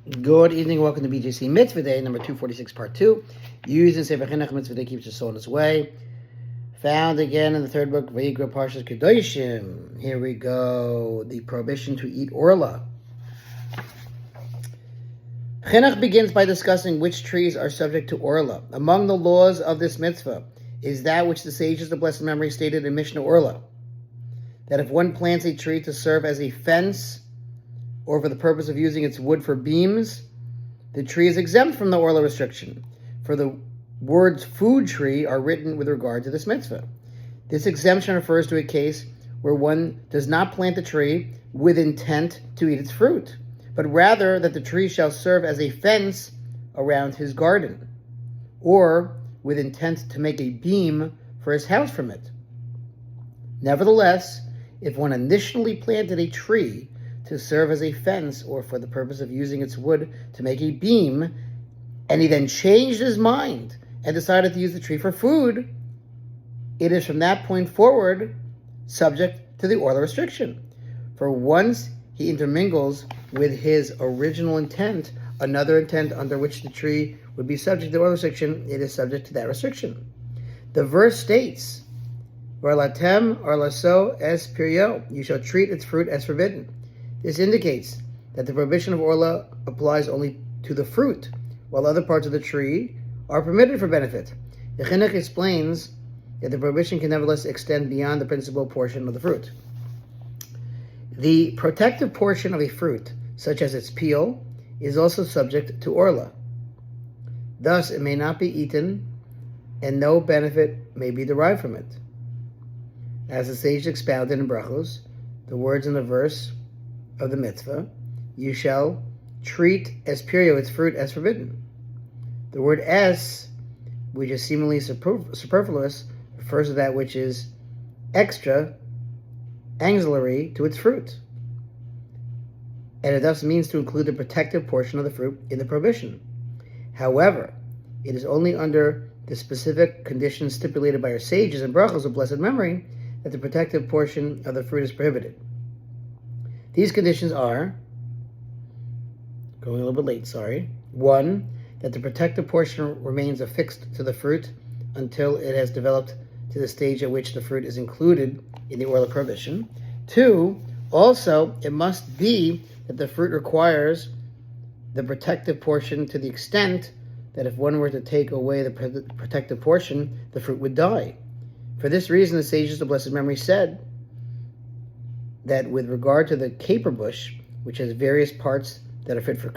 Good evening, welcome to BJC Mitzvah Day, number 246, part 2. Used in Sefer Hachinuch, Mitzvah Day keeps your soul in its way. Found again in the third book, Vayikra Parshas Kedoshim. Here we go, the prohibition to eat Orlah. Chinuch begins by discussing which trees are subject to Orlah. Among the laws of this mitzvah is that which the sages of blessed memory stated in Mishnah Orlah, that if one plants a tree to serve as a fence or for the purpose of using its wood for beams, the tree is exempt from the Orlah restriction, for the words food tree are written with regard to this mitzvah. This exemption refers to a case where one does not plant the tree with intent to eat its fruit, but rather that the tree shall serve as a fence around his garden, or with intent to make a beam for his house from it. Nevertheless, if one initially planted a tree to serve as a fence or for the purpose of using its wood to make a beam, and he then changed his mind and decided to use the tree for food, it is from that point forward subject to the Orlah restriction. For once he intermingles with his original intent another intent under which the tree would be subject to the Orlah restriction, it is subject to that restriction. The verse states, "Varlatem arlaso es pirio," you shall treat its fruit as forbidden. This indicates that the prohibition of Orlah applies only to the fruit, while other parts of the tree are permitted for benefit. The Chinuch explains that the prohibition can nevertheless extend beyond the principal portion of the fruit. The protective portion of a fruit, such as its peel, is also subject to Orlah. Thus, it may not be eaten, and no benefit may be derived from it. As the sage expounded in Brachos, the words in the verse of the mitzvah, you shall treat as pirio, its fruit, as forbidden. The word es, which is seemingly superfluous, refers to that which is extra, auxiliary to its fruit, and it thus means to include the protective portion of the fruit in the prohibition. However, it is only under the specific conditions stipulated by our sages and brachos of blessed memory that the protective portion of the fruit is prohibited. These conditions are, going a little bit late, sorry. 1, that the protective portion remains affixed to the fruit until it has developed to the stage at which the fruit is included in the Orlah prohibition. 2, also, it must be that the fruit requires the protective portion to the extent that if one were to take away the protective portion, the fruit would die. For this reason, the sages of blessed memory said that with regard to the caper bush, which has various parts that are fit for